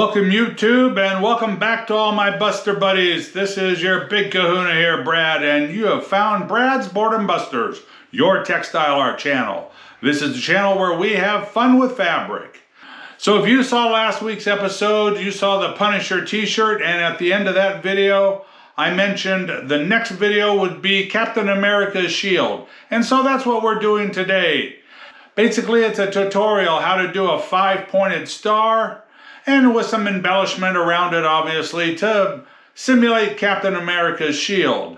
Welcome YouTube, and welcome back to all my Buster buddies. This is your big kahuna here, Brad, and you have found Brad's Boredom Busters, your textile art channel. This is the channel where we have fun with fabric. So if you saw last week's episode, you saw the Punisher t-shirt, and at the end of that video, I mentioned the next video would be Captain America's shield. And so that's what we're doing today. Basically, it's a tutorial how to do a 5-pointed star, and with some embellishment around it, obviously, to simulate Captain America's shield.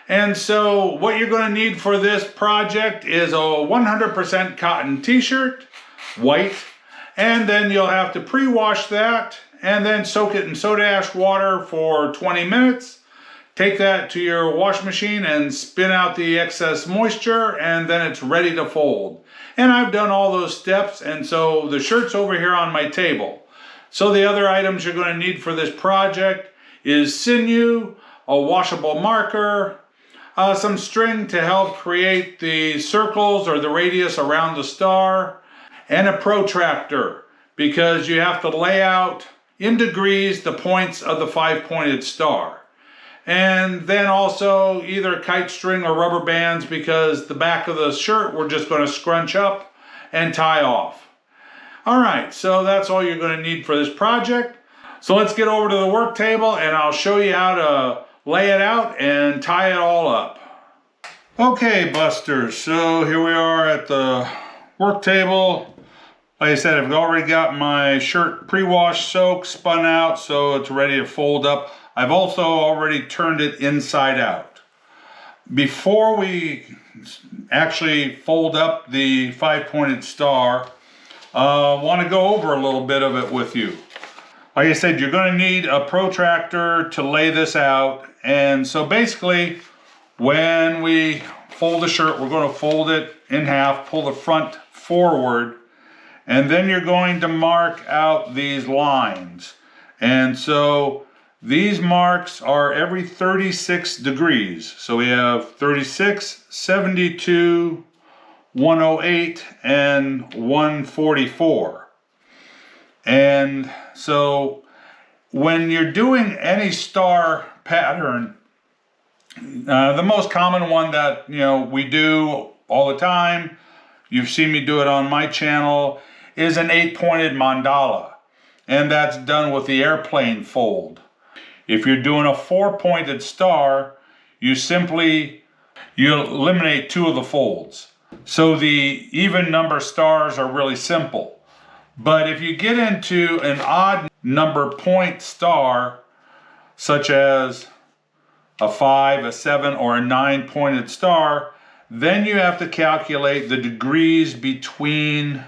And so what you're going to need for this project is a 100% cotton t-shirt, white, and then you'll have to pre-wash that and then soak it in soda ash water for 20 minutes. Take that to your wash machine and spin out the excess moisture, and then it's ready to fold. And I've done all those steps, and so the shirt's over here on my table. So the other items you're going to need for this project is sinew, a washable marker, some string to help create the circles or the radius around the star, and a protractor because you have to lay out in degrees the points of the 5-pointed star. And then also either kite string or rubber bands because the back of the shirt we're just going to scrunch up and tie off. Alright, so that's all you're going to need for this project. So let's get over to the work table and I'll show you how to lay it out and tie it all up. Okay, Busters, so here we are at the work table. Like I said, I've already got my shirt pre-washed, soaked, spun out, so it's ready to fold up. I've also already turned it inside out. Before we actually fold up the 5-pointed star, want to go over a little bit of it with you. Like I said, you're going to need a protractor to lay this out. And so basically, when we fold the shirt, we're going to fold it in half, pull the front forward, and then you're going to mark out these lines. And so these marks are every 36 degrees. So we have 36, 72, 108 and 144. And so when you're doing any star pattern, the most common one that we do all the time, you've seen me do it on my channel, is an 8-pointed mandala, and that's done with the airplane fold. If you're doing a 4-pointed star, you eliminate 2 of the folds. So the even number stars are really simple. But if you get into an odd number point star, such as a 5, a 7, or a 9-pointed star, then you have to calculate the degrees between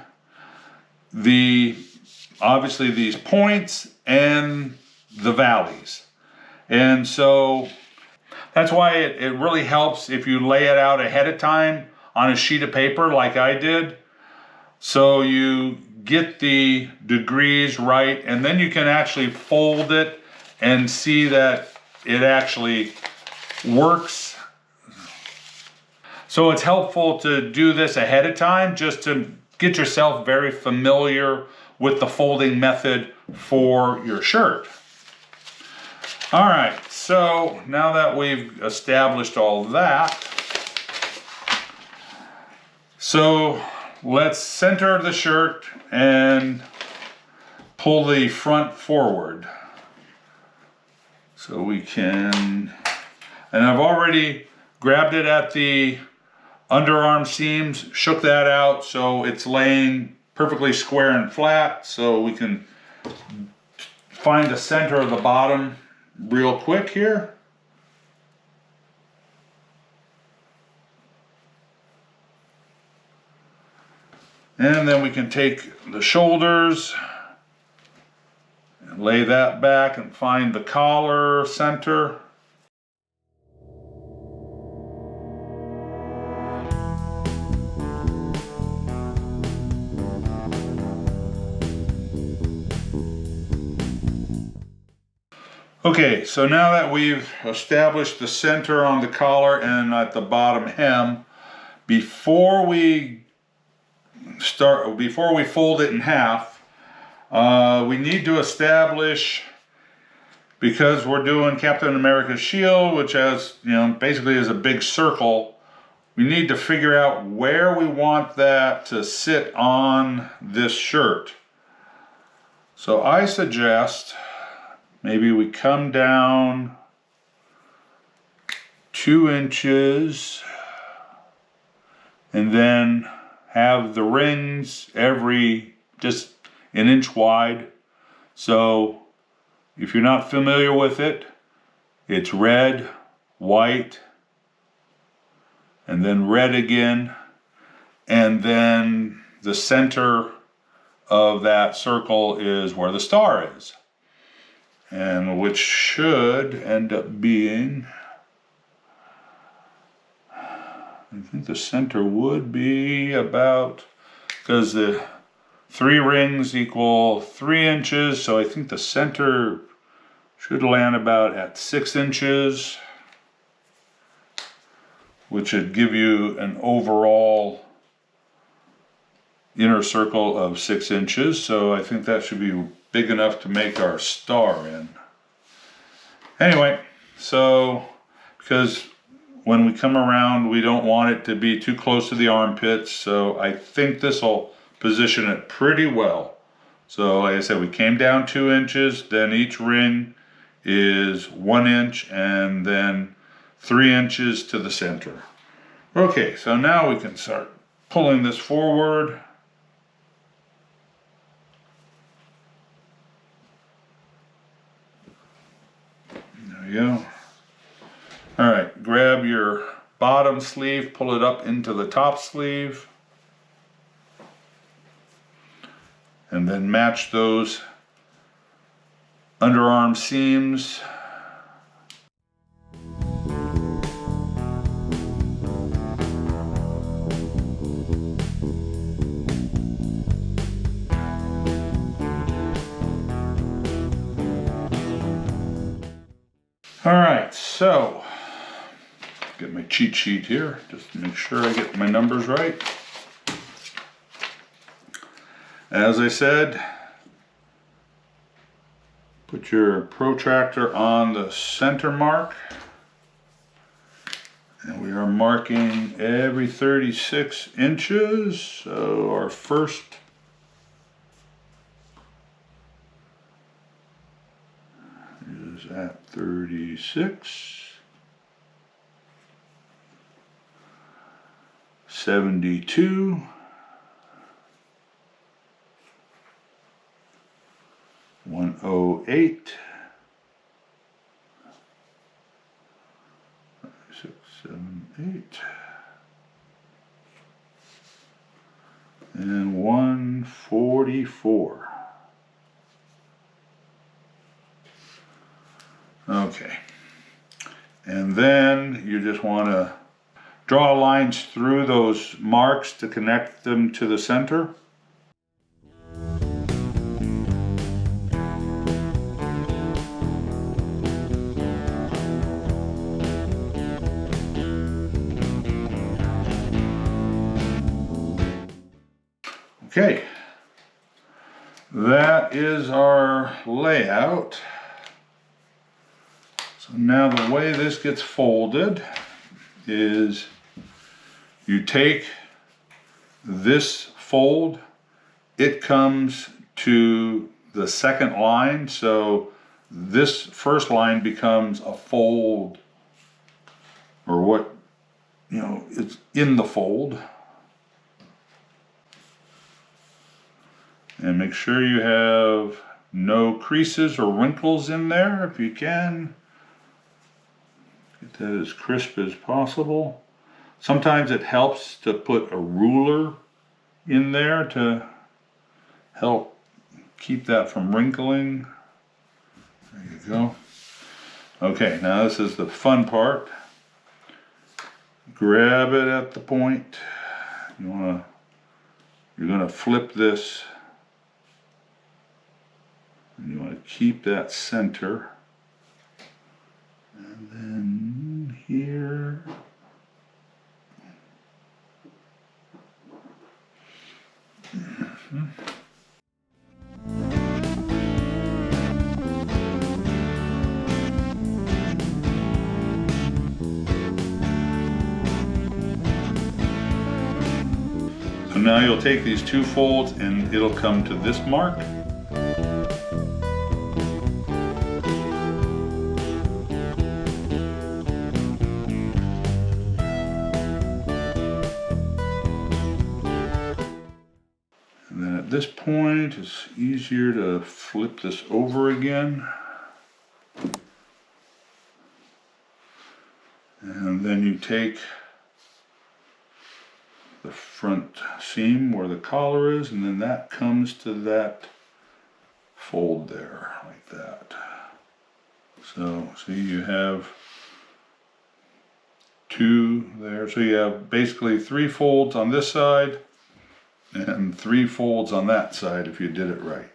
obviously these points and the valleys. And so that's why it really helps if you lay it out ahead of time on a sheet of paper like I did, so you get the degrees right, and then you can actually fold it and see that it actually works. So it's helpful to do this ahead of time just to get yourself very familiar with the folding method for your shirt. All right, so now that we've established all that, so let's center the shirt and pull the front forward. So we can, and I've already grabbed it at the underarm seams, shook that out so it's laying perfectly square and flat, so we can find the center of the bottom real quick here. And then we can take the shoulders and lay that back and find the collar center. Okay, so now that we've established the center on the collar and at the bottom hem, before we fold it in half, We need to establish, because we're doing Captain America's shield, which has, basically is a big circle, we need to figure out where we want that to sit on this shirt. So I suggest maybe we come down 2 inches and then have the rings every just an inch wide. So if you're not familiar with it, it's red, white, and then red again, and then the center of that circle is where the star is, and which should end up being, I think the center would be about, because the 3 rings equal 3 inches, so I think the center should land about at 6 inches, which would give you an overall inner circle of 6 inches. So I think that should be big enough to make our star in. Anyway, so because when we come around, we don't want it to be too close to the armpits, so I think this will position it pretty well. So like I said, we came down 2 inches, then each ring is 1 inch, and then 3 inches to the center. Okay, so now we can start pulling this forward. There we go. All right, grab your bottom sleeve, pull it up into the top sleeve, and then match those underarm seams. All right, so get my cheat sheet here just to make sure I get my numbers right. As I said, put your protractor on the center mark, and we are marking every 36 inches. So our first is at 36, 72, 108, 6, 7, 8, and 144. Okay, and then you just want to draw lines through those marks to connect them to the center. Okay, that is our layout. So now the way this gets folded is you take this fold, it comes to the second line, so this first line becomes a fold, or what, it's in the fold. And make sure you have no creases or wrinkles in there if you can. Get that as crisp as possible. Sometimes it helps to put a ruler in there to help keep that from wrinkling. There you go. Okay, now this is the fun part. Grab it at the point. You're gonna flip this. And you want to keep that center. And then here. Mm-hmm. now you'll take these 2 folds and it'll come to this mark. And then at this point, it's easier to flip this over again. And then you take the front seam where the collar is, and then that comes to that fold there, like that. So, see, you have 2 there. So you have basically 3 folds on this side and 3 folds on that side if you did it right.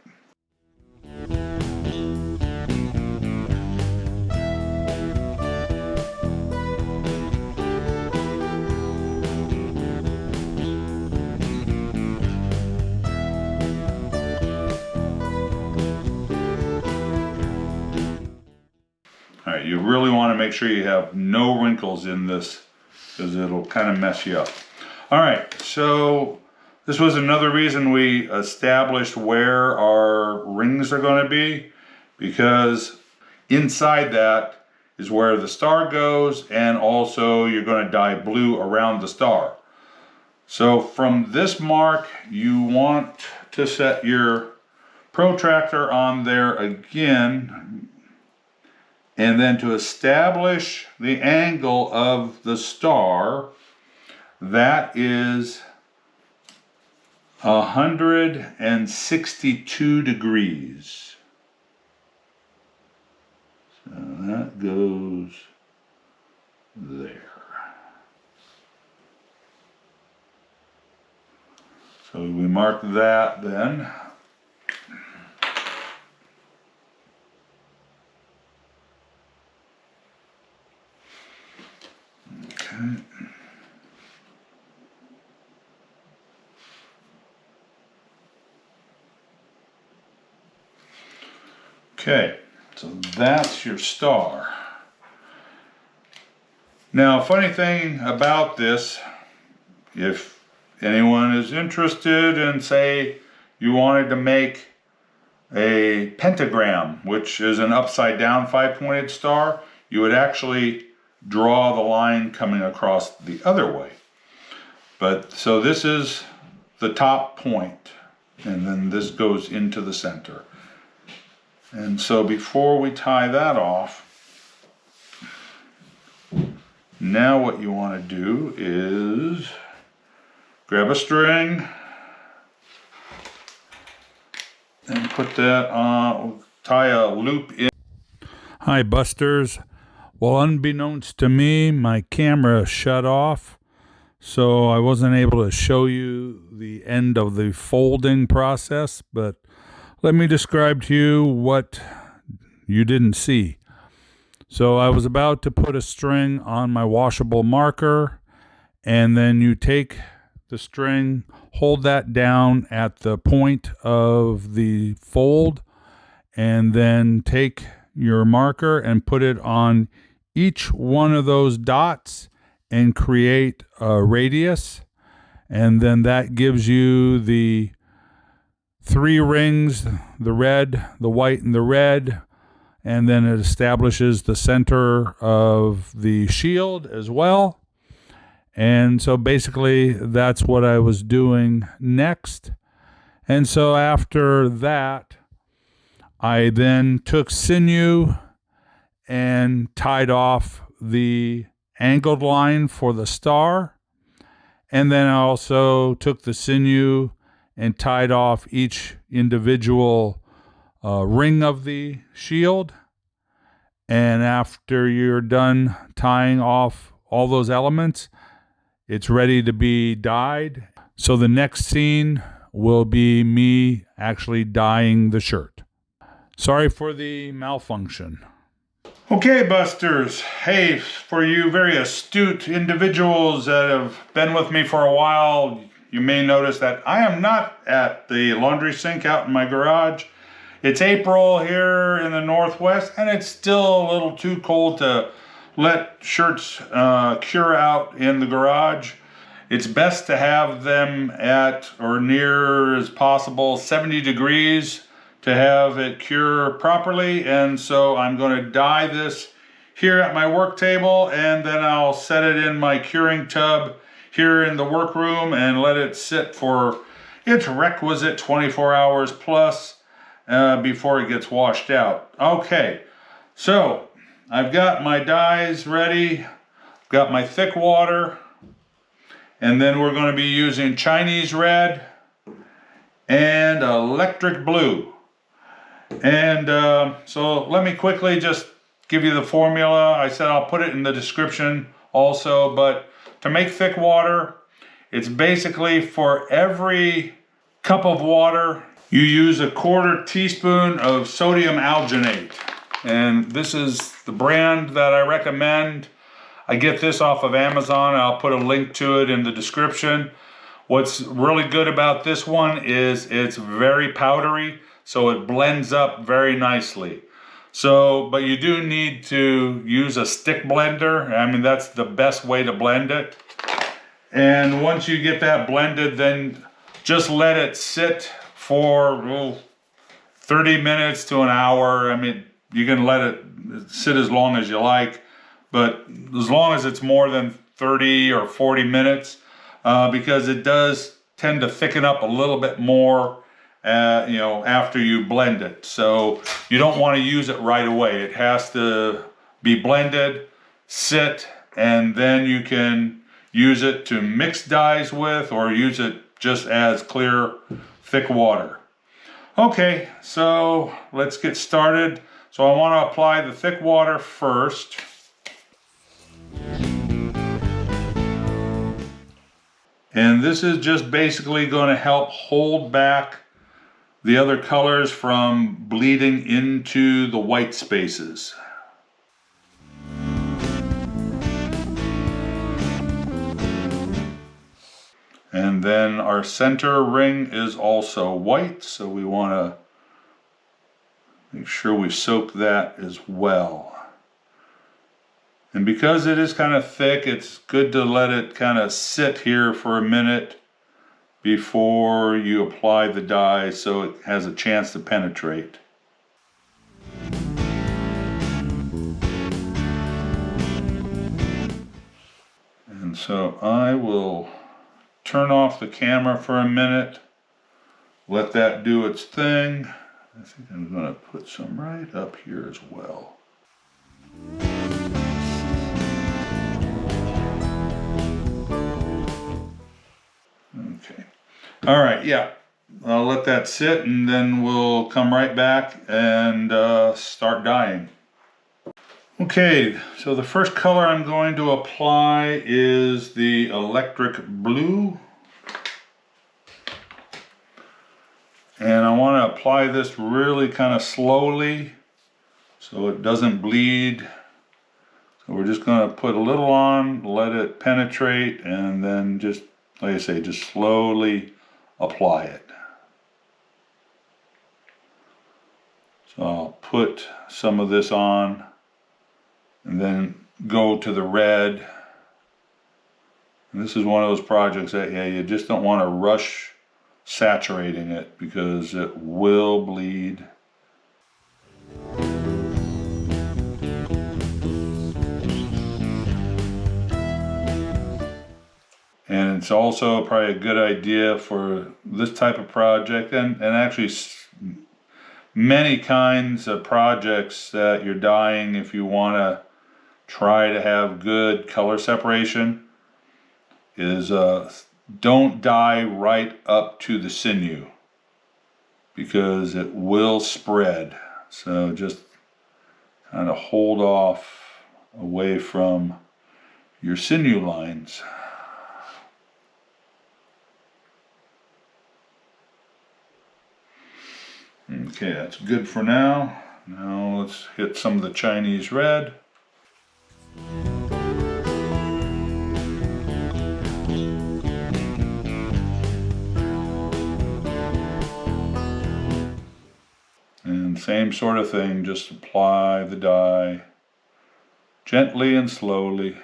Alright, you really want to make sure you have no wrinkles in this because it'll kind of mess you up. Alright, so this was another reason we established where our rings are going to be, because inside that is where the star goes, and also you're going to dye blue around the star. So from this mark, you want to set your protractor on there again, and then to establish the angle of the star, that is 162 degrees. So that goes there. So we mark that then. Okay. Okay, so that's your star. Now, funny thing about this, if anyone is interested in, say, you wanted to make a pentagram, which is an upside down 5-pointed star, you would actually draw the line coming across the other way. But so this is the top point, and then this goes into the center. And so before we tie that off, now what you want to do is grab a string and put that on, tie a loop in. Hi Busters. Well, unbeknownst to me, my camera shut off, so I wasn't able to show you the end of the folding process, but let me describe to you what you didn't see. So I was about to put a string on my washable marker, and then you take the string, hold that down at the point of the fold, and then take your marker and put it on each one of those dots and create a radius, and then that gives you the 3 rings, the red, the white, and the red, and then it establishes the center of the shield as well. And so basically that's what I was doing next. And so after that, I then took sinew and tied off the angled line for the star, and then I also took the sinew and tied off each individual ring of the shield. And after you're done tying off all those elements, it's ready to be dyed. So the next scene will be me actually dyeing the shirt. Sorry for the malfunction. Okay, Busters. Hey, for you very astute individuals that have been with me for a while, you may notice that I am not at the laundry sink out in my garage. It's April here in the Northwest, and it's still a little too cold to let shirts cure out in the garage. It's best to have them at or near as possible 70 degrees to have it cure properly. And so I'm going to dye this here at my work table, and then I'll set it in my curing tub here in the workroom and let it sit for its requisite 24 hours plus before it gets washed out. Okay, so I've got my dyes ready, got my thick water, and then we're going to be using Chinese red and electric blue. And so let me quickly just give you the formula. I said I'll put it in the description also, but to make thick water, it's basically for every cup of water, you use a 1/4 teaspoon of sodium alginate. And this is the brand that I recommend. I get this off of Amazon. I'll put a link to it in the description. What's really good about this one is it's very powdery, so it blends up very nicely. So, but you do need to use a stick blender. I mean, that's the best way to blend it. And once you get that blended, then just let it sit for 30 minutes to an hour. I mean, you can let it sit as long as you like, but as long as it's more than 30 or 40 minutes, because it does tend to thicken up a little bit more, after you blend it. So you don't want to use it right away. It has to be blended, sit, and then you can use it to mix dyes with, or use it just as clear, thick water. Okay, so let's get started. So I want to apply the thick water first. And this is just basically going to help hold back the other colors from bleeding into the white spaces. And then our center ring is also white, so we want to make sure we soak that as well. And because it is kind of thick, it's good to let it kind of sit here for a minute before you apply the dye so it has a chance to penetrate. And so I will turn off the camera for a minute, let that do its thing. I think I'm going to put some right up here as well. Okay. All right, yeah. I'll let that sit, and then we'll come right back and start dyeing. Okay, so the first color I'm going to apply is the electric blue. And I want to apply this really kind of slowly so it doesn't bleed. So we're just going to put a little on, let it penetrate, and then just, like I say, just slowly apply it. So I'll put some of this on and then go to the red. And this is one of those projects that, you just don't want to rush saturating it because it will bleed. And it's also probably a good idea for this type of project, and actually many kinds of projects that you're dyeing, if you want to try to have good color separation, is don't dye right up to the sinew because it will spread. So just kind of hold off away from your sinew lines. Okay, that's good for now. Now let's hit some of the Chinese red. And same sort of thing, just apply the dye gently and slowly.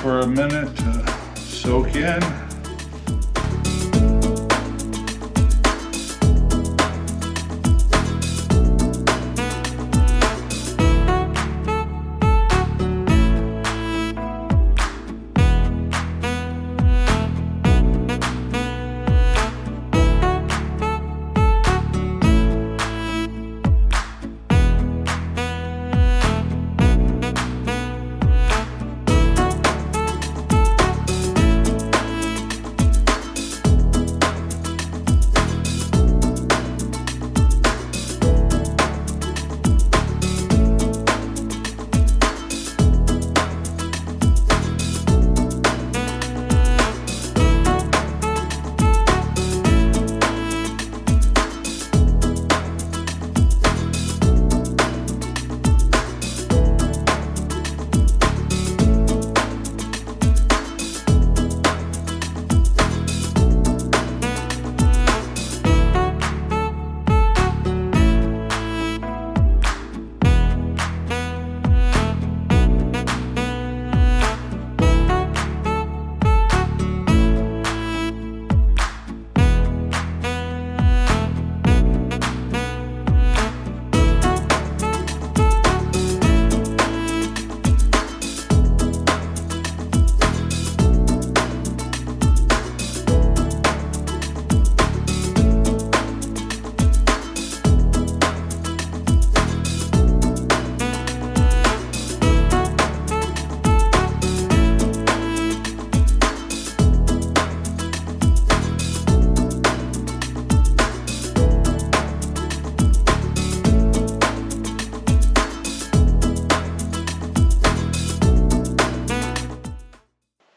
for a minute to soak in.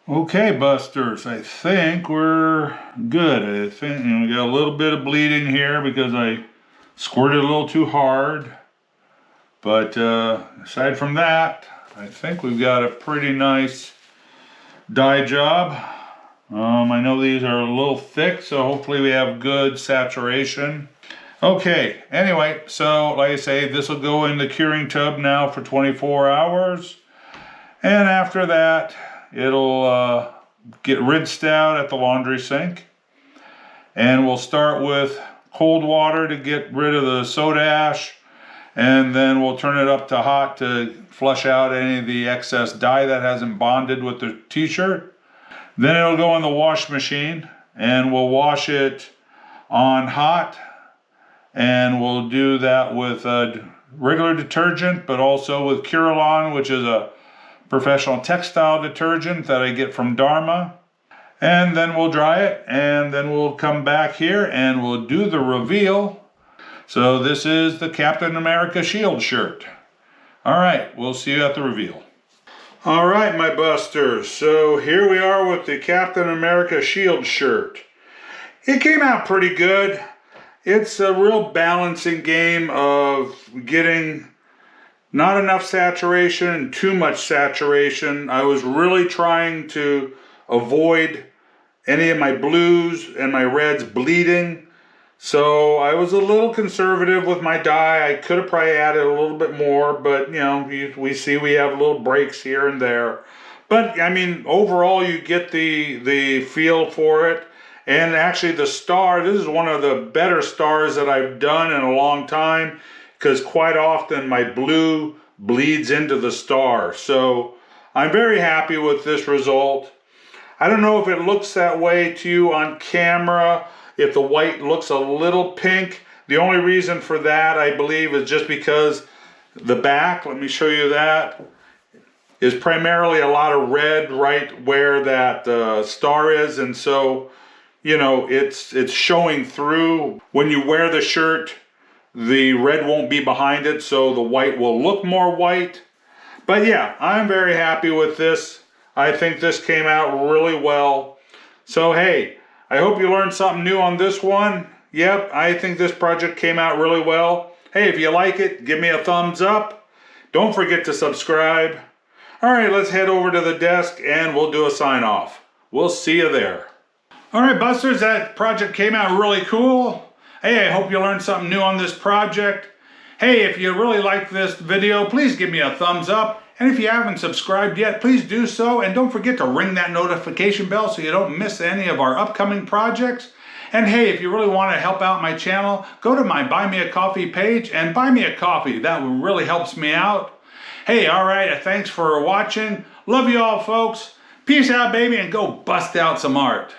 Okay, Busters, I think we're good. I think we got a little bit of bleeding here because I squirted a little too hard. But aside from that, I think we've got a pretty nice dye job. I know these are a little thick, so hopefully we have good saturation. Okay, anyway, so like I say, this will go in the curing tub now for 24 hours. And after that, it'll get rinsed out at the laundry sink. And we'll start with cold water to get rid of the soda ash. And then we'll turn it up to hot to flush out any of the excess dye that hasn't bonded with the t-shirt. Then it'll go in the wash machine and we'll wash it on hot. And we'll do that with regular detergent, but also with Curolon, which is a professional textile detergent that I get from Dharma. And then we'll dry it, and then we'll come back here and we'll do the reveal. So this is the Captain America shield shirt. All right, we'll see you at the reveal. All right, my Busters, so here we are with the Captain America shield shirt. It came out pretty good. It's a real balancing game of getting not enough saturation and too much saturation. I was really trying to avoid any of my blues and my reds bleeding. So I was a little conservative with my dye. I could have probably added a little bit more, but you know, we see we have little breaks here and there. But I mean, overall you get the feel for it. And actually the star, this is one of the better stars that I've done in a long time, because quite often my blue bleeds into the star. So I'm very happy with this result. I don't know if it looks that way to you on camera, if the white looks a little pink. The only reason for that, I believe, is just because the back, let me show you that, is primarily a lot of red right where that star is. And so, you know, it's showing through. When you wear the shirt, the red won't be behind it, so the white will look more white. But yeah, I'm very happy with this. I think this came out really well. So hey, I hope you learned something new on this one. Yep, I think this project came out really well. Hey, if you like it, give me a thumbs up. Don't forget to subscribe. All right, let's head over to the desk and we'll do a sign off. We'll see you there. All right, Busters, that project came out really cool. Hey, I hope you learned something new on this project. Hey, if you really like this video, please give me a thumbs up. And if you haven't subscribed yet, please do so. And don't forget to ring that notification bell so you don't miss any of our upcoming projects. And hey, if you really want to help out my channel, go to my Buy Me a Coffee page and buy me a coffee. That really helps me out. Hey, all right, thanks for watching. Love you all, folks. Peace out, baby, and go bust out some art.